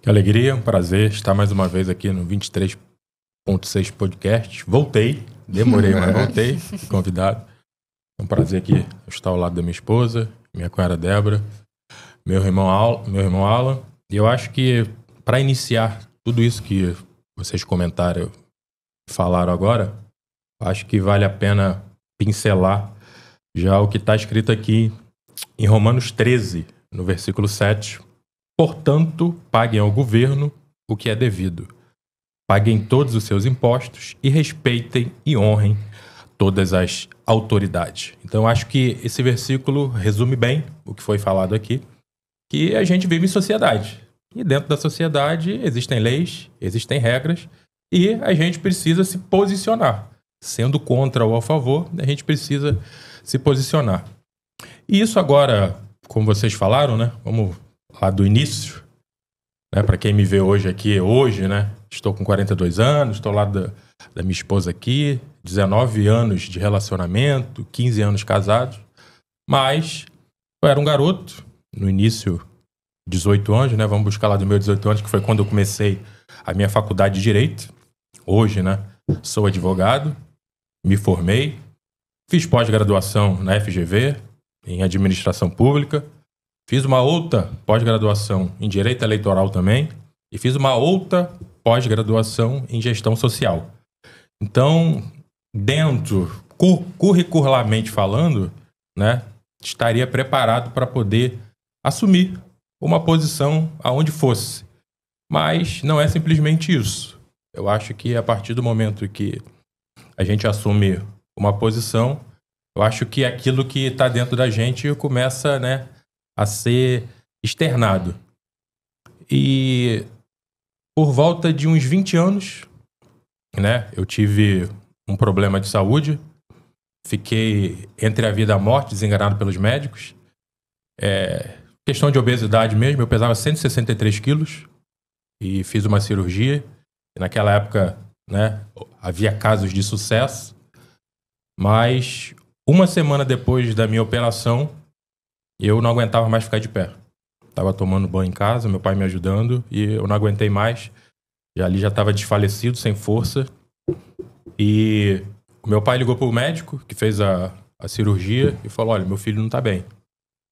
Que alegria, um prazer estar mais uma vez aqui no 23.6 Podcast. Voltei, demorei, mas voltei, convidado. É um prazer aqui estar ao lado da minha esposa, minha cunhada Débora, meu irmão Alan. E eu acho que, para iniciar tudo isso que vocês comentaram, falaram agora, acho que vale a pena pincelar já o que está escrito aqui em Romanos 13, no versículo 7. Portanto, paguem ao governo o que é devido. Paguem todos os seus impostos e respeitem e honrem todas as autoridades. Então, acho que esse versículo resume bem o que foi falado aqui, que a gente vive em sociedade. E dentro da sociedade existem leis, existem regras, e a gente precisa se posicionar. Sendo contra ou a favor, a gente precisa se posicionar. E isso agora, como vocês falaram, né? Vamos lá do início, né? Para quem me vê hoje aqui, né? Estou com 42 anos, estou lá da minha esposa aqui, 19 anos de relacionamento, 15 anos casados. Mas eu era um garoto, no início, 18 anos, né? Vamos buscar lá do meu 18 anos, que foi quando eu comecei a minha faculdade de Direito. Hoje, né? Sou advogado, me formei, fiz pós-graduação na FGV, em Administração Pública. Fiz uma outra pós-graduação em Direito Eleitoral também. E fiz uma outra pós-graduação em Gestão Social. Então, curricularmente falando, né, estaria preparado para poder assumir uma posição aonde fosse. Mas não é simplesmente isso. Eu acho que a partir do momento que a gente assume uma posição, eu acho que aquilo que está dentro da gente começa, né, a ser externado. E por volta de uns 20 anos, né, eu tive um problema de saúde, fiquei entre a vida e a morte, desenganado pelos médicos. Questão de obesidade mesmo, eu pesava 163 quilos e fiz uma cirurgia. E naquela época, né, havia casos de sucesso, mas uma semana depois da minha operação, eu não aguentava mais ficar de pé. Estava tomando banho em casa, meu pai me ajudando, e eu não aguentei mais. Já estava desfalecido, sem força. E o meu pai ligou para o médico, que fez a cirurgia, e falou, olha, meu filho não está bem.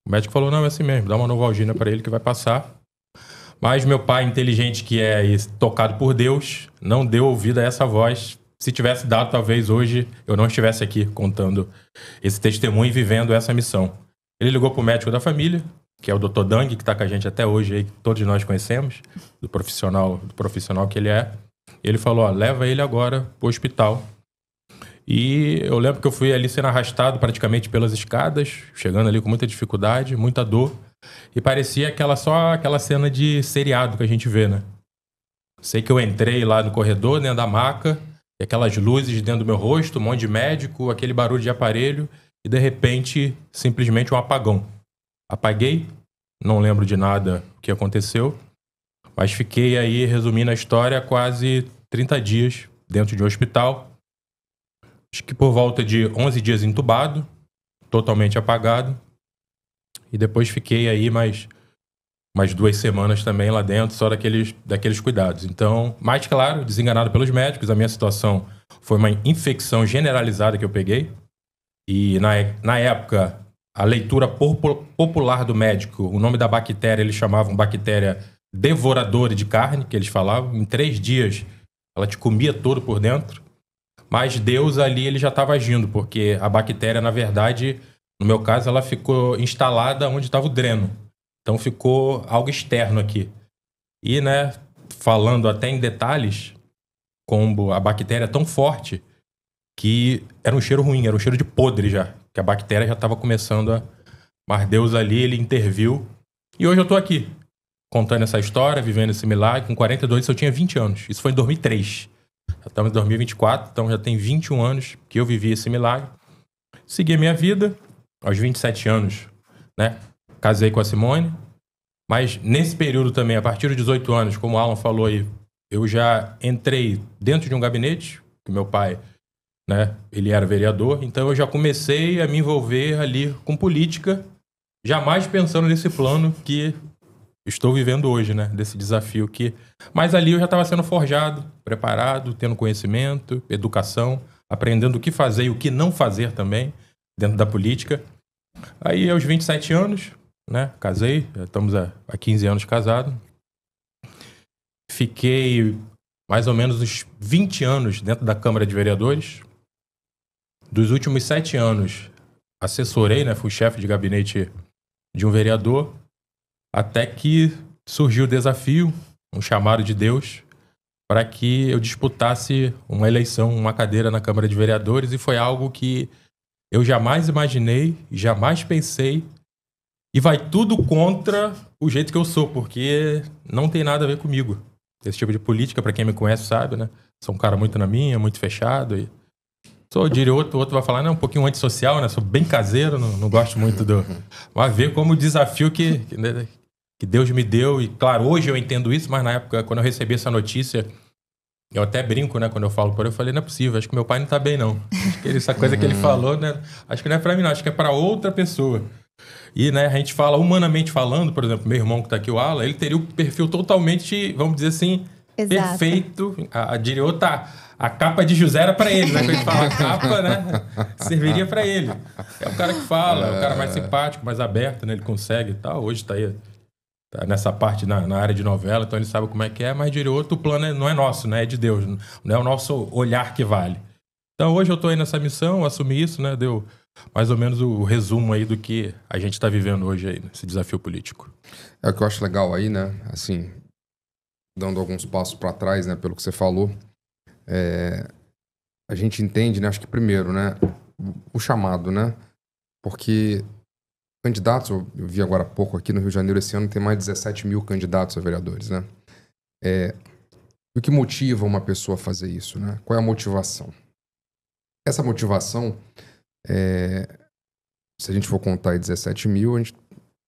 O médico falou, não, é assim mesmo, dá uma Novalgina para ele que vai passar. Mas meu pai, inteligente que é e tocado por Deus, não deu ouvido a essa voz. Se tivesse dado, talvez hoje eu não estivesse aqui contando esse testemunho e vivendo essa missão. Ele ligou pro médico da família, que é o Dr. Dang, que está com a gente até hoje, aí, que todos nós conhecemos, do profissional que ele é. E ele falou, ó, leva ele agora pro hospital. E eu lembro que eu fui ali sendo arrastado praticamente pelas escadas, chegando ali com muita dificuldade, muita dor. E parecia só aquela cena de seriado que a gente vê, né? Sei que eu entrei lá no corredor, dentro da maca, e aquelas luzes dentro do meu rosto, um monte de médico, aquele barulho de aparelho, e de repente, simplesmente um apagão. Apaguei, não lembro de nada o que aconteceu, mas fiquei aí, resumindo a história, quase 30 dias dentro de um hospital. Acho que por volta de 11 dias entubado, totalmente apagado. E depois fiquei aí mais 2 semanas também lá dentro, só daqueles cuidados. Então, mais claro, desenganado pelos médicos, a minha situação foi uma infecção generalizada que eu peguei. E na época, a leitura popular do médico, o nome da bactéria, eles chamavam bactéria devoradora de carne, que eles falavam. Em 3 dias, ela te comia todo por dentro. Mas Deus ali, ele já estava agindo, porque a bactéria, na verdade, no meu caso, ela ficou instalada onde estava o dreno. Então ficou algo externo aqui. E, né, falando até em detalhes, como a bactéria é tão forte que era um cheiro ruim, era um cheiro de podre já. Que a bactéria já estava começando a... Mas Deus ali, ele interviu. E hoje eu tô aqui, contando essa história, vivendo esse milagre. Com 42, eu tinha 20 anos. Isso foi em 2003. Já estamos em 2024, então já tem 21 anos que eu vivi esse milagre. Segui a minha vida. Aos 27 anos, né? Casei com a Simone. Mas nesse período também, a partir dos 18 anos, como o Alan falou aí, eu já entrei dentro de um gabinete, que meu pai, né, ele era vereador, então eu já comecei a me envolver ali com política, jamais pensando nesse plano que estou vivendo hoje, né? Desse desafio que... Mas ali eu já estava sendo forjado, preparado, tendo conhecimento, educação, aprendendo o que fazer e o que não fazer também dentro da política. Aí, aos 27 anos, né? Casei, já estamos há 15 anos casados. Fiquei mais ou menos uns 20 anos dentro da Câmara de Vereadores. Dos últimos 7 anos, assessorei, né? Fui chefe de gabinete de um vereador, até que surgiu o desafio, um chamado de Deus, para que eu disputasse uma eleição, uma cadeira na Câmara de Vereadores, e foi algo que eu jamais imaginei, jamais pensei, e vai tudo contra o jeito que eu sou, porque não tem nada a ver comigo. Esse tipo de política, para quem me conhece sabe, né? Sou um cara muito na minha, muito fechado, e sou, diria o outro vai falar, não, um pouquinho antissocial, né? Sou bem caseiro, não gosto muito do... Mas ver como o desafio que Deus me deu, e claro, hoje eu entendo isso, mas na época, quando eu recebi essa notícia, eu até brinco, né? Quando eu falo por ele, eu falei, não é possível, acho que meu pai não tá bem, não. Acho que essa coisa que ele falou, né? Acho que não é pra mim, não, acho que é pra outra pessoa. E, né, a gente fala, humanamente falando, por exemplo, meu irmão que tá aqui, o Alan, ele teria o perfil totalmente, vamos dizer assim, exato, perfeito. A Diriota, a capa de José era pra ele, né? Quando a gente fala a capa, né? Serviria pra ele. É o cara que fala, é o cara mais simpático, mais aberto, né? Ele consegue e tal. Hoje tá aí, tá nessa parte na área de novela, então ele sabe como é que é, mas Diriota, o plano não é nosso, né? É de Deus. Não é o nosso olhar que vale. Então hoje eu tô aí nessa missão, assumi isso, né? Deu mais ou menos o resumo aí do que a gente tá vivendo hoje aí, nesse desafio político. É o que eu acho legal aí, né? Assim, dando alguns passos para trás, né? Pelo que você falou, a gente entende, né? Acho que primeiro, né? O chamado, né? Porque candidatos, eu vi agora há pouco aqui no Rio de Janeiro, esse ano tem mais de 17 mil candidatos a vereadores, né? O que motiva uma pessoa a fazer isso, né? Qual é a motivação? Essa motivação, se a gente for contar aí 17 mil, a gente,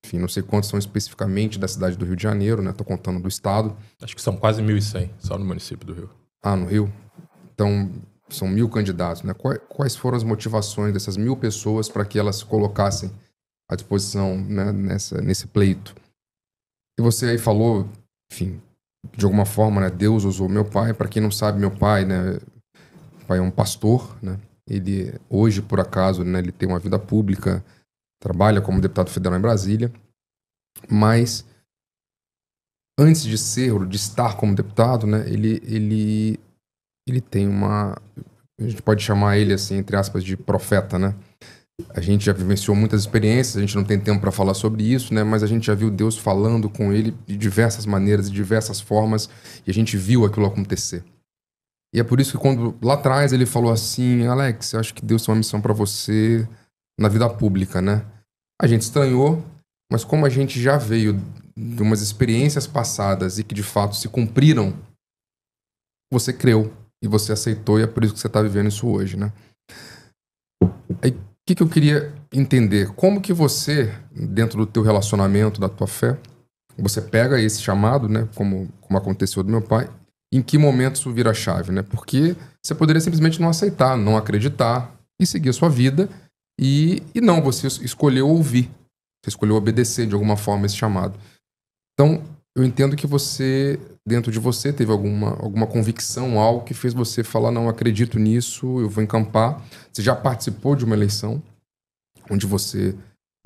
enfim, não sei quantos são especificamente da cidade do Rio de Janeiro, né? Tô contando do estado. Acho que são quase 1.100 só no município do Rio. Ah, no Rio? Então, são 1.000 candidatos, né? Quais foram as motivações dessas 1.000 pessoas para que elas se colocassem à disposição, né, nesse pleito? E você aí falou, enfim, de alguma forma, né? Deus usou meu pai. Para quem não sabe, meu pai, né? Meu pai é um pastor, né? Ele, hoje, por acaso, né, ele tem uma vida pública, trabalha como deputado federal em Brasília, mas antes de estar como deputado, né, ele tem uma... A gente pode chamar ele, assim, entre aspas, de profeta, né? A gente já vivenciou muitas experiências, a gente não tem tempo para falar sobre isso, né? Mas a gente já viu Deus falando com ele de diversas maneiras, de diversas formas, e a gente viu aquilo acontecer. E é por isso que quando lá atrás ele falou assim, Alex, eu acho que Deus tem uma missão para você na vida pública, né? A gente estranhou, mas como a gente já veio de umas experiências passadas e que de fato se cumpriram, você creu e você aceitou, e é por isso que você está vivendo isso hoje, né? Aí, o que eu queria entender? Como que você, dentro do teu relacionamento, da tua fé, você pega esse chamado, né? Como aconteceu do meu pai, em que momento isso vira chave, né? Porque você poderia simplesmente não aceitar, não acreditar e seguir a sua vida e não, você escolheu ouvir, você escolheu obedecer de alguma forma esse chamado. Então, eu entendo que você, dentro de você, teve alguma convicção, algo que fez você falar, não, acredito nisso, eu vou encampar. Você já participou de uma eleição onde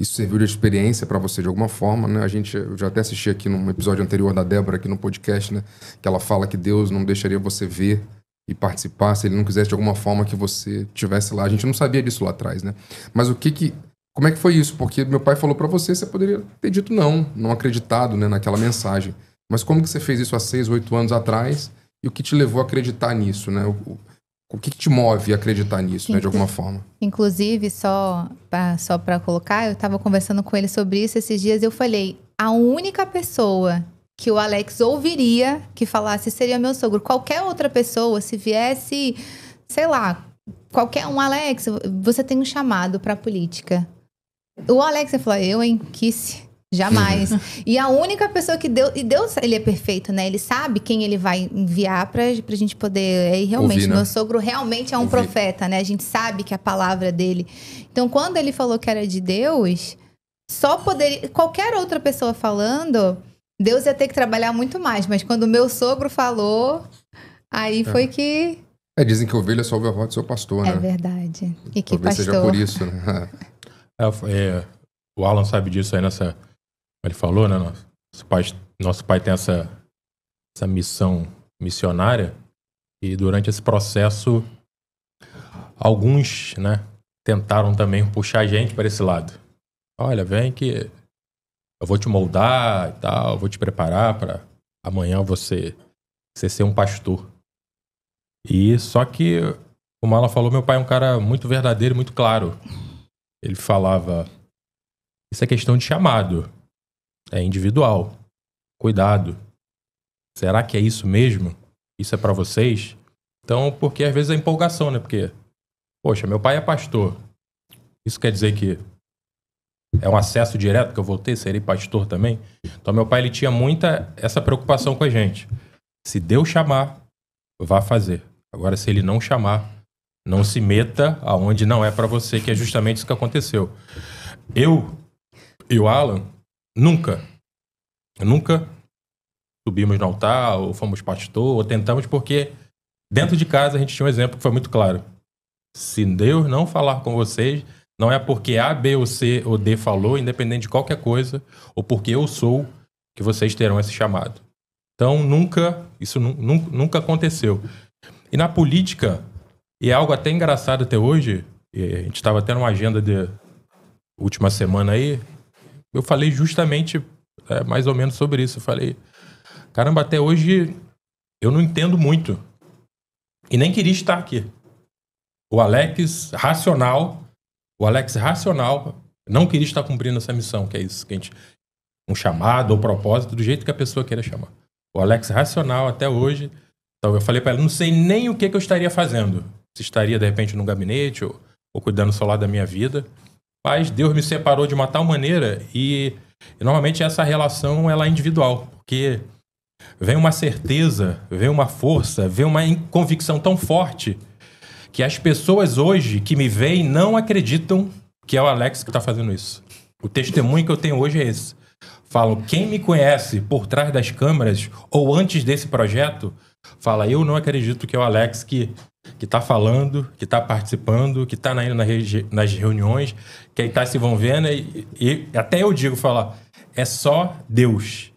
isso serviu de experiência para você de alguma forma, né? Eu já até assisti aqui num episódio anterior da Débora, aqui no podcast, né? Que ela fala que Deus não deixaria você ver e participar se ele não quisesse de alguma forma que você estivesse lá. A gente não sabia disso lá atrás, né? Mas como é que foi isso? Porque meu pai falou para você poderia ter dito não acreditado, né, naquela mensagem. Mas como que você fez isso há 6, 8 anos atrás? E o que te levou a acreditar nisso, né? O que te move a acreditar nisso, né, de alguma forma? Inclusive, só para colocar, eu estava conversando com ele sobre isso esses dias, eu falei, a única pessoa que o Alex ouviria que falasse seria meu sogro. Qualquer outra pessoa, se viesse, sei lá, qualquer um, Alex, você tem um chamado para política. O Alex ia falar, jamais. E a única pessoa que Deus, ele é perfeito, né? Ele sabe quem ele vai enviar pra gente poder... E realmente, ouvir, né? Meu sogro realmente é um profeta, né? A gente sabe que a palavra dele... Então, quando ele falou que era de Deus, qualquer outra pessoa falando, Deus ia ter que trabalhar muito mais, mas quando o meu sogro falou, aí foi que... Dizem que ovelha só ouve a voz do seu pastor, né? É verdade. E que Talvez pastor. seja por isso, né? O Alan sabe disso aí nessa... Ele falou, né? Nosso pai tem essa missão missionária e durante esse processo alguns, né, tentaram também puxar a gente para esse lado. Olha, vem que eu vou te moldar e tal, eu vou te preparar para amanhã você ser um pastor. E só que, como ela falou, meu pai é um cara muito verdadeiro, muito claro. Ele falava, isso é questão de chamado, é individual, cuidado. Será que é isso mesmo? Isso é para vocês? Então, porque às vezes é empolgação, né? Porque, poxa, meu pai é pastor. Isso quer dizer que é um acesso direto que eu vou ter, serei pastor também? Então, meu pai, ele tinha muita essa preocupação com a gente. Se Deus chamar, vá fazer. Agora, se ele não chamar, não se meta aonde não é para você, que é justamente isso que aconteceu. Eu e o Alan nunca subimos no altar, ou fomos pastor, ou tentamos, porque dentro de casa a gente tinha um exemplo que foi muito claro. Se Deus não falar com vocês, não é porque A, B ou C ou D falou, independente de qualquer coisa, ou porque eu sou, que vocês terão esse chamado. Então, isso nunca aconteceu. E na política, e é algo até engraçado até hoje, a gente estava tendo uma agenda de última semana aí, eu falei justamente mais ou menos sobre isso. Eu falei, caramba, até hoje eu não entendo muito. E nem queria estar aqui. O Alex racional não queria estar cumprindo essa missão, que é isso, que a gente, um chamado ou propósito, do jeito que a pessoa queira chamar. O Alex racional até hoje, então eu falei para ela, não sei nem o que eu estaria fazendo. Se estaria, de repente, num gabinete ou cuidando só lá da minha vida. Mas Deus me separou de uma tal maneira e normalmente essa relação ela é individual, porque vem uma certeza, vem uma força, vem uma convicção tão forte que as pessoas hoje que me veem não acreditam que é o Alex que está fazendo isso. O testemunho que eu tenho hoje é esse. Falam, quem me conhece por trás das câmeras ou antes desse projeto, fala, eu não acredito que é o Alex que está falando, que está participando, que está indo nas reuniões, que aí está se envolvendo e até eu digo, falar, é só Deus.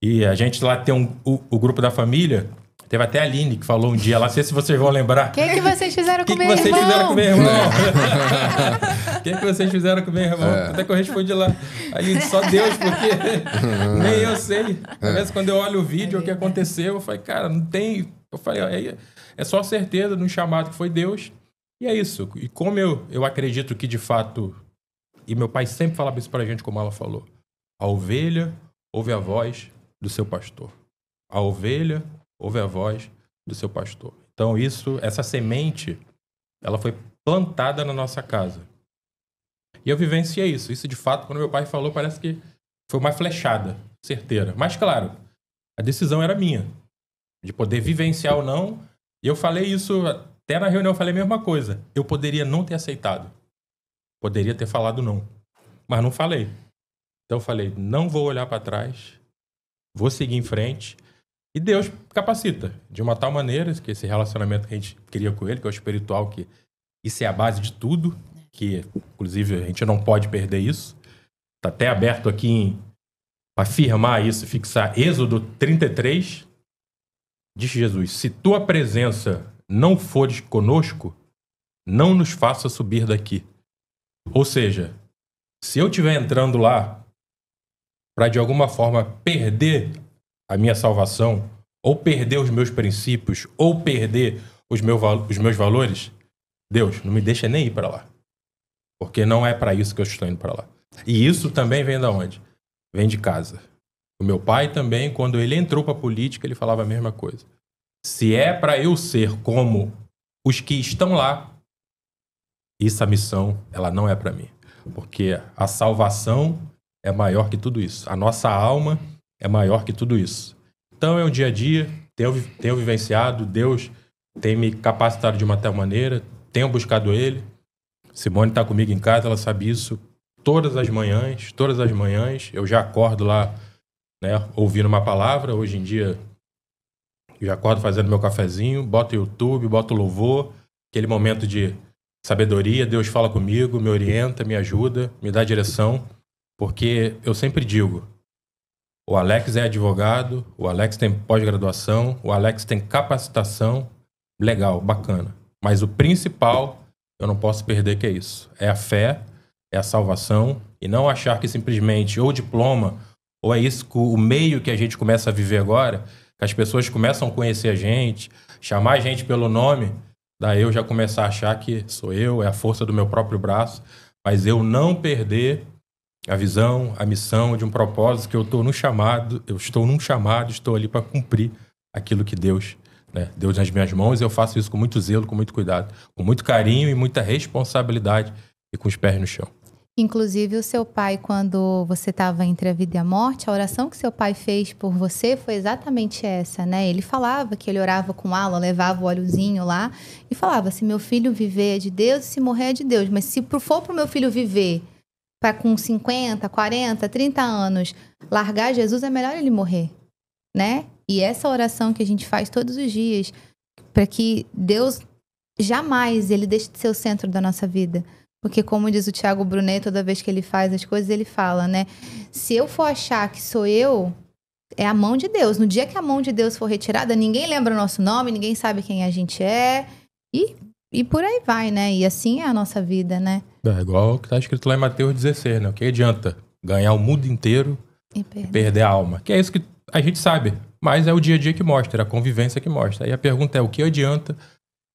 E a gente lá tem o grupo da família, teve até a Aline que falou um dia lá, não sei se vocês vão lembrar. O que vocês fizeram com meu irmão? O que vocês fizeram com meu irmão? O que vocês fizeram com meu irmão? Até que eu respondi lá. Aí só Deus, porque nem eu sei. Às vezes quando eu olho o vídeo, o que aconteceu, eu falei, cara, não tem... Eu falei, é só certeza no chamado que foi Deus. E é isso. E como eu acredito que de fato... E meu pai sempre falava isso pra gente, como ela falou. A ovelha ouve a voz do seu pastor. A ovelha ouve a voz do seu pastor. Então essa semente, ela foi plantada na nossa casa. E eu vivenciei isso. Isso de fato, quando meu pai falou, parece que foi uma flechada certeira. Mas claro, a decisão era minha. De poder vivenciar ou não. E eu falei isso, até na reunião eu falei a mesma coisa. Eu poderia não ter aceitado. Poderia ter falado não. Mas não falei. Então eu falei, não vou olhar para trás. Vou seguir em frente. E Deus capacita. De uma tal maneira que esse relacionamento que a gente cria com Ele, que é o espiritual, que isso é a base de tudo. Que, inclusive, a gente não pode perder isso. Está até aberto aqui para afirmar isso, fixar Êxodo 33. Diz Jesus, se tua presença não fores conosco, não nos faça subir daqui. Ou seja, se eu estiver entrando lá para de alguma forma perder a minha salvação, ou perder os meus princípios, ou perder os meus valores, Deus, não me deixa nem ir para lá. Porque não é para isso que eu estou indo para lá. E isso também vem de onde? Vem de casa. O meu pai também, quando ele entrou para a política, ele falava a mesma coisa. Se é para eu ser como os que estão lá, essa missão, ela não é para mim. Porque a salvação é maior que tudo isso. A nossa alma é maior que tudo isso. Então é um dia a dia, tenho vivenciado, Deus tem me capacitado de uma tal maneira, tenho buscado Ele. Simone está comigo em casa, ela sabe isso. Todas as manhãs, eu já acordo lá, né? Ouvindo uma palavra. Hoje em dia, eu já acordo fazendo meu cafezinho, boto YouTube, boto louvor, aquele momento de sabedoria. Deus fala comigo, me orienta, me ajuda, me dá direção. Porque eu sempre digo, o Alex é advogado, o Alex tem pós-graduação, o Alex tem capacitação, legal, bacana. Mas o principal, eu não posso perder, que é isso. É a fé, é a salvação, e não achar que simplesmente ou diploma, ou é isso, o meio que a gente começa a viver agora, que as pessoas começam a conhecer a gente, chamar a gente pelo nome, daí eu já começar a achar que sou eu, é a força do meu próprio braço, mas eu não perder a visão, a missão de um propósito que eu estou num chamado, estou ali para cumprir aquilo que Deus, né, deu nas minhas mãos, e eu faço isso com muito zelo, com muito cuidado, com muito carinho e muita responsabilidade e com os pés no chão. Inclusive, o seu pai, quando você estava entre a vida e a morte, a oração que seu pai fez por você foi exatamente essa, né? Ele falava que ele orava com Alan, levava o óleozinho lá e falava, se meu filho viver é de Deus, se morrer é de Deus. Mas se for pro meu filho viver para com 50, 40, 30 anos largar Jesus, é melhor ele morrer, né? E essa oração que a gente faz todos os dias, para que Deus jamais ele deixe de ser o centro da nossa vida. Porque como diz o Thiago Brunet, toda vez que ele faz as coisas, ele fala, né? Se eu for achar que sou eu, é a mão de Deus. No dia que a mão de Deus for retirada, ninguém lembra o nosso nome, ninguém sabe quem a gente é. E por aí vai, né? E assim é a nossa vida, né? É igual o que está escrito lá em Mateus 16, né? O que adianta ganhar o mundo inteiro e perder a alma? Que é isso que a gente sabe, mas é o dia a dia que mostra, é a convivência que mostra. Aí a pergunta é, o que adianta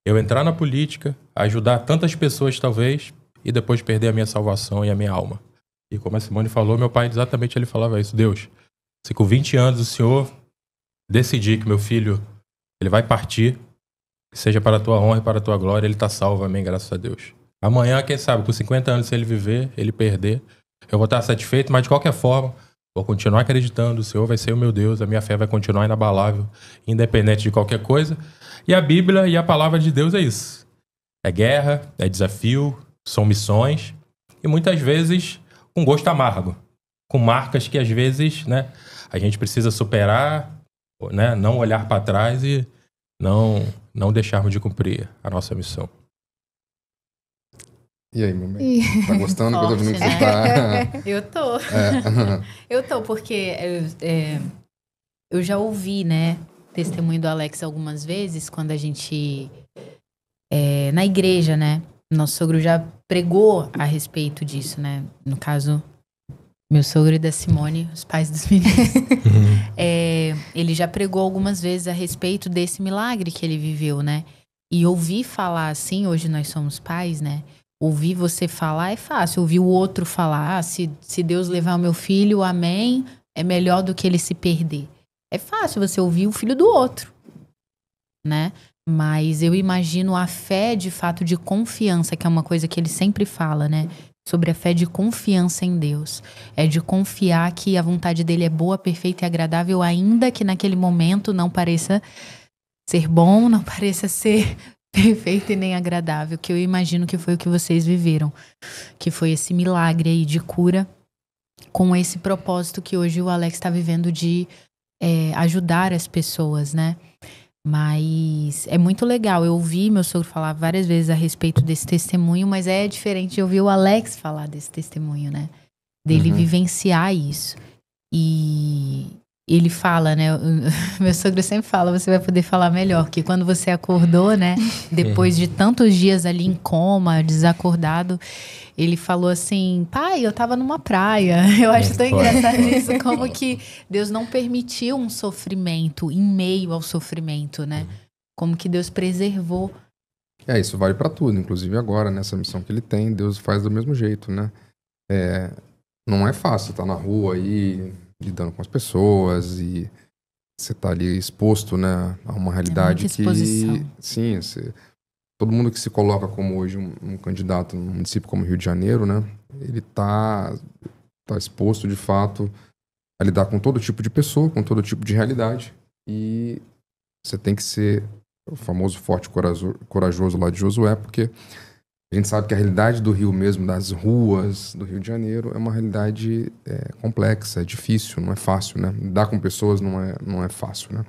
eu entrar na política, ajudar tantas pessoas talvez, e depois perder a minha salvação e a minha alma? E como a Simone falou, meu pai exatamente ele falava isso. Deus, se com 20 anos o Senhor decidir que meu filho ele vai partir, que seja para a tua honra e para a tua glória, ele está salvo, amém, graças a Deus. Amanhã, quem sabe, com 50 anos, se ele viver, ele perder, eu vou estar satisfeito, mas de qualquer forma, vou continuar acreditando, o Senhor vai ser o meu Deus, a minha fé vai continuar inabalável, independente de qualquer coisa. E a Bíblia e a palavra de Deus é isso. É guerra, é desafio, são missões, e muitas vezes com gosto amargo, com marcas que às vezes, né, a gente precisa superar, né, não olhar para trás e não deixarmos de cumprir a nossa missão. E aí, meu bem? Tá gostando? Forte, que eu tô vendo que você tá... Eu tô. Eu tô, porque eu já ouvi, né, testemunho do Alex algumas vezes, quando a gente... na igreja, né? Nosso sogro já pregou a respeito disso, né? No caso, meu sogro e da Simone, os pais dos meninos. Ele já pregou algumas vezes a respeito desse milagre que ele viveu, né? E ouvir falar assim, hoje nós somos pais, né? Ouvir você falar é fácil. Ouvir o outro falar, se Deus levar o meu filho, amém, é melhor do que ele se perder. É fácil você ouvir o filho do outro, né? Mas eu imagino a fé, de fato, de confiança, que é uma coisa que ele sempre fala, né? Sobre a fé de confiança em Deus. É de confiar que a vontade dele é boa, perfeita e agradável, ainda que naquele momento não pareça ser bom, não pareça ser perfeito e nem agradável. Que eu imagino que foi o que vocês viveram. Que foi esse milagre aí de cura, com esse propósito que hoje o Alex está vivendo de ajudar as pessoas, né? Mas é muito legal. Eu ouvi meu sogro falar várias vezes a respeito desse testemunho, mas é diferente de ouvir o Alex falar desse testemunho, né? Dele vivenciar isso. E ele fala, né? Meu sogro sempre fala, você vai poder falar melhor, que quando você acordou, né? Depois de tantos dias ali em coma, desacordado, ele falou assim, pai, eu tava numa praia. Eu acho tão engraçado isso, como que Deus não permitiu um sofrimento em meio ao sofrimento, né? Como que Deus preservou. Isso vale pra tudo, inclusive agora, nessa missão que ele tem, Deus faz do mesmo jeito, né? Não é fácil estar na rua aí, lidando com as pessoas, e você tá ali exposto, né, a uma realidade que... Sim, todo mundo que se coloca como hoje um candidato num município como Rio de Janeiro, né, ele tá exposto, de fato, a lidar com todo tipo de pessoa, com todo tipo de realidade, e você tem que ser o famoso forte corajoso lá de Josué, porque A gente sabe que a realidade do Rio mesmo, das ruas do Rio de Janeiro, é uma realidade complexa, é difícil, não é fácil, né? Lidar com pessoas não é fácil, né?